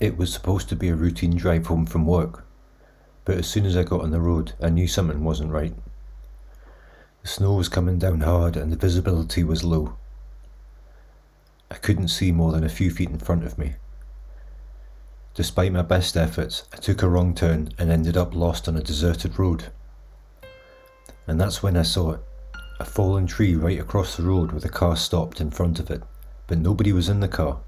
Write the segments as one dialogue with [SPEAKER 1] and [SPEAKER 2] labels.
[SPEAKER 1] It was supposed to be a routine drive home from work, but as soon as I got on the road, I knew something wasn't right. The snow was coming down hard and the visibility was low. I couldn't see more than a few feet in front of me. Despite my best efforts, I took a wrong turn and ended up lost on a deserted road. And that's when I saw it, a fallen tree right across the road with a car stopped in front of it, but nobody was in the car.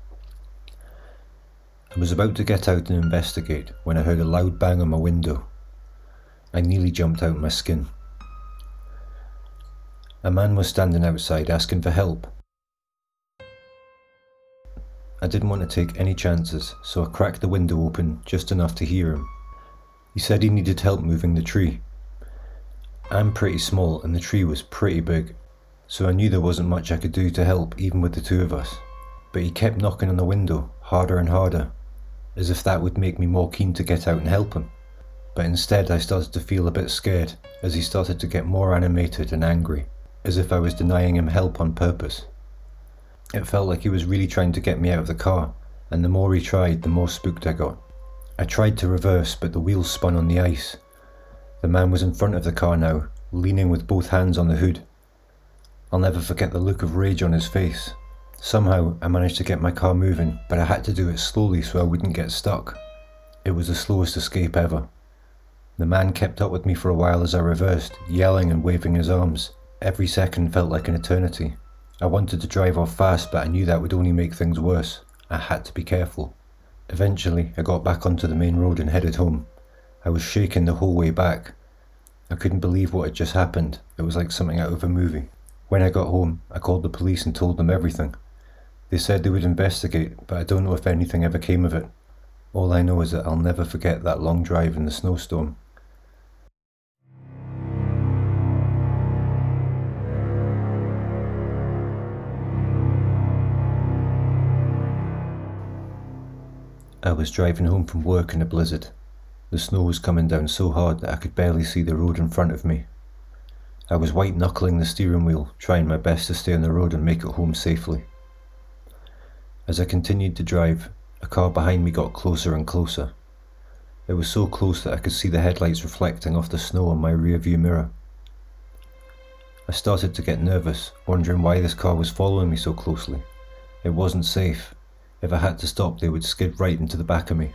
[SPEAKER 1] I was about to get out and investigate when I heard a loud bang on my window. I nearly jumped out of my skin. A man was standing outside asking for help. I didn't want to take any chances, so I cracked the window open just enough to hear him. He said he needed help moving the tree. I'm pretty small and the tree was pretty big, so I knew there wasn't much I could do to help even with the two of us. But he kept knocking on the window, harder and harder, as if that would make me more keen to get out and help him. But instead I started to feel a bit scared as he started to get more animated and angry, as if I was denying him help on purpose. It felt like he was really trying to get me out of the car, and the more he tried, the more spooked I got. I tried to reverse, but the wheels spun on the ice. The man was in front of the car now, leaning with both hands on the hood. I'll never forget the look of rage on his face. Somehow I managed to get my car moving, but I had to do it slowly so I wouldn't get stuck. It was the slowest escape ever. The man kept up with me for a while as I reversed, yelling and waving his arms. Every second felt like an eternity. I wanted to drive off fast, but I knew that would only make things worse. I had to be careful. Eventually, I got back onto the main road and headed home. I was shaking the whole way back. I couldn't believe what had just happened. It was like something out of a movie. When I got home, I called the police and told them everything. They said they would investigate, but I don't know if anything ever came of it. All I know is that I'll never forget that long drive in the snowstorm. I was driving home from work in a blizzard. The snow was coming down so hard that I could barely see the road in front of me. I was white-knuckling the steering wheel, trying my best to stay on the road and make it home safely. As I continued to drive, a car behind me got closer and closer. It was so close that I could see the headlights reflecting off the snow on my rearview mirror. I started to get nervous, wondering why this car was following me so closely. It wasn't safe. If I had to stop, they would skid right into the back of me.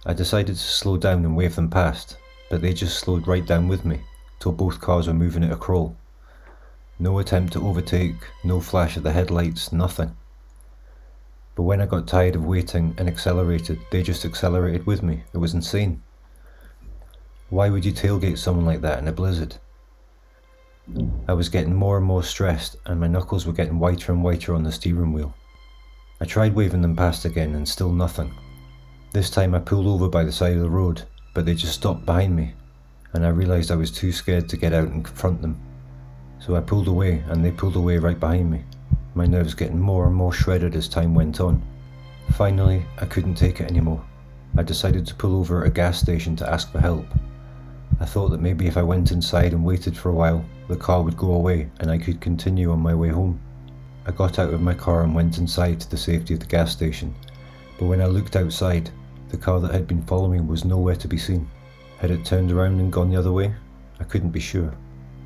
[SPEAKER 1] I decided to slow down and wave them past, but they just slowed right down with me, till both cars were moving at a crawl. No attempt to overtake, no flash of the headlights, nothing. But when I got tired of waiting and accelerated, they just accelerated with me. It was insane. Why would you tailgate someone like that in a blizzard? I was getting more and more stressed, and my knuckles were getting whiter and whiter on the steering wheel. I tried waving them past again and still nothing. This time I pulled over by the side of the road, but they just stopped behind me, and I realised I was too scared to get out and confront them. So I pulled away and they pulled away right behind me, my nerves getting more and more shredded as time went on. Finally, I couldn't take it anymore. I decided to pull over at a gas station to ask for help. I thought that maybe if I went inside and waited for a while, the car would go away and I could continue on my way home. I got out of my car and went inside to the safety of the gas station, but when I looked outside, the car that had been following me was nowhere to be seen. Had it turned around and gone the other way? I couldn't be sure.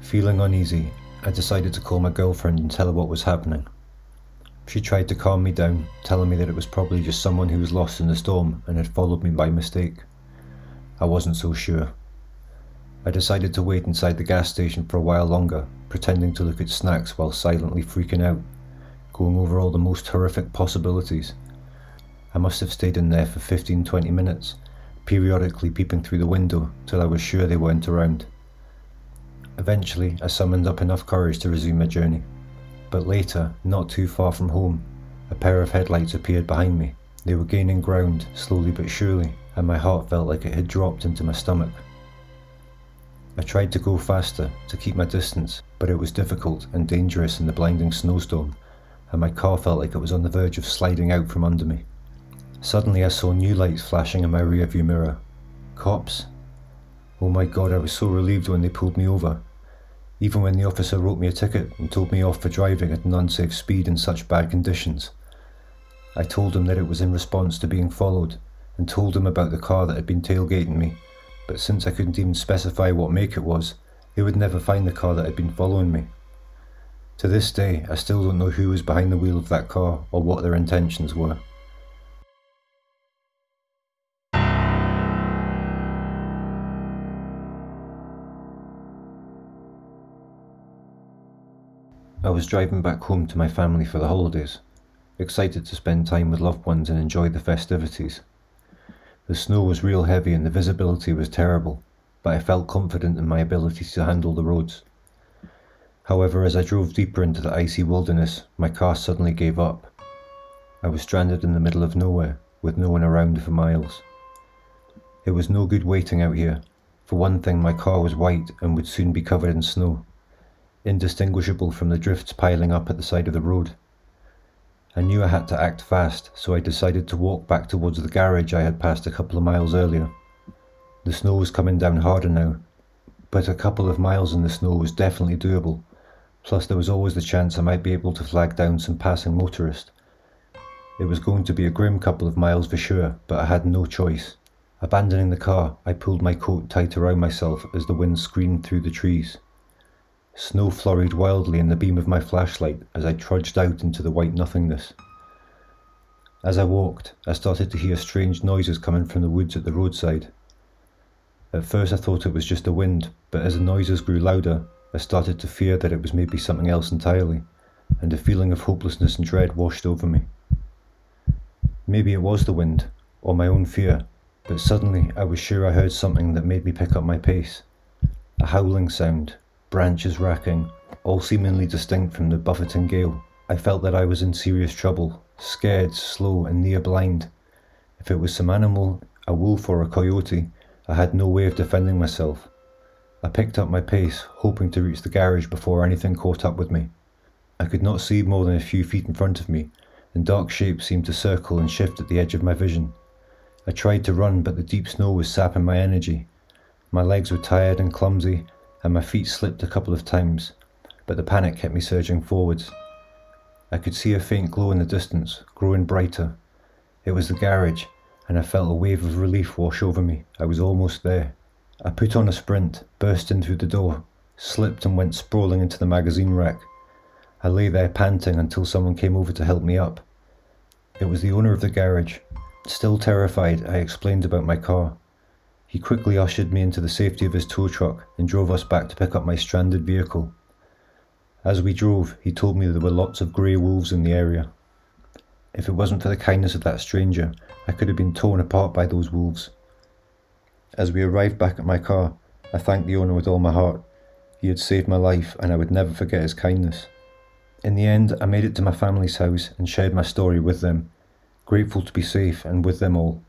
[SPEAKER 1] Feeling uneasy, I decided to call my girlfriend and tell her what was happening. She tried to calm me down, telling me that it was probably just someone who was lost in the storm and had followed me by mistake. I wasn't so sure. I decided to wait inside the gas station for a while longer, pretending to look at snacks while silently freaking out, going over all the most horrific possibilities. I must have stayed in there for 15-20 minutes, periodically peeping through the window till I was sure they weren't around. Eventually, I summoned up enough courage to resume my journey. But later, not too far from home, a pair of headlights appeared behind me. They were gaining ground, slowly but surely, and my heart felt like it had dropped into my stomach. I tried to go faster, to keep my distance, but it was difficult and dangerous in the blinding snowstorm, and my car felt like it was on the verge of sliding out from under me. Suddenly I saw new lights flashing in my rearview mirror. Cops? Oh my god, I was so relieved when they pulled me over. Even when the officer wrote me a ticket and told me off for driving at an unsafe speed in such bad conditions. I told him that it was in response to being followed, and told him about the car that had been tailgating me, but since I couldn't even specify what make it was, they would never find the car that had been following me. To this day, I still don't know who was behind the wheel of that car or what their intentions were. I was driving back home to my family for the holidays, excited to spend time with loved ones and enjoy the festivities. The snow was real heavy and the visibility was terrible, but I felt confident in my ability to handle the roads. However, as I drove deeper into the icy wilderness, my car suddenly gave up. I was stranded in the middle of nowhere, with no one around for miles. It was no good waiting out here. For one thing, my car was white and would soon be covered in snow, indistinguishable from the drifts piling up at the side of the road. I knew I had to act fast, so I decided to walk back towards the garage I had passed a couple of miles earlier. The snow was coming down harder now, but a couple of miles in the snow was definitely doable, plus there was always the chance I might be able to flag down some passing motorist. It was going to be a grim couple of miles for sure, but I had no choice. Abandoning the car, I pulled my coat tight around myself as the wind screamed through the trees. Snow flurried wildly in the beam of my flashlight as I trudged out into the white nothingness. As I walked, I started to hear strange noises coming from the woods at the roadside. At first I thought it was just the wind, but as the noises grew louder, I started to fear that it was maybe something else entirely, and a feeling of hopelessness and dread washed over me. Maybe it was the wind, or my own fear, but suddenly I was sure I heard something that made me pick up my pace. A howling sound, branches racking, all seemingly distinct from the buffeting gale. I felt that I was in serious trouble, scared, slow, and near blind. If it was some animal, a wolf or a coyote, I had no way of defending myself. I picked up my pace, hoping to reach the garage before anything caught up with me. I could not see more than a few feet in front of me, and dark shapes seemed to circle and shift at the edge of my vision. I tried to run, but the deep snow was sapping my energy. My legs were tired and clumsy, and my feet slipped a couple of times, but the panic kept me surging forwards. I could see a faint glow in the distance, growing brighter. It was the garage, and I felt a wave of relief wash over me. I was almost there. I put on a sprint, burst in through the door, slipped and went sprawling into the magazine rack. I lay there panting until someone came over to help me up. It was the owner of the garage. Still terrified, I explained about my car. He quickly ushered me into the safety of his tow truck and drove us back to pick up my stranded vehicle. As we drove, he told me there were lots of grey wolves in the area. If it wasn't for the kindness of that stranger, I could have been torn apart by those wolves. As we arrived back at my car, I thanked the owner with all my heart. He had saved my life, and I would never forget his kindness. In the end, I made it to my family's house and shared my story with them, grateful to be safe and with them all.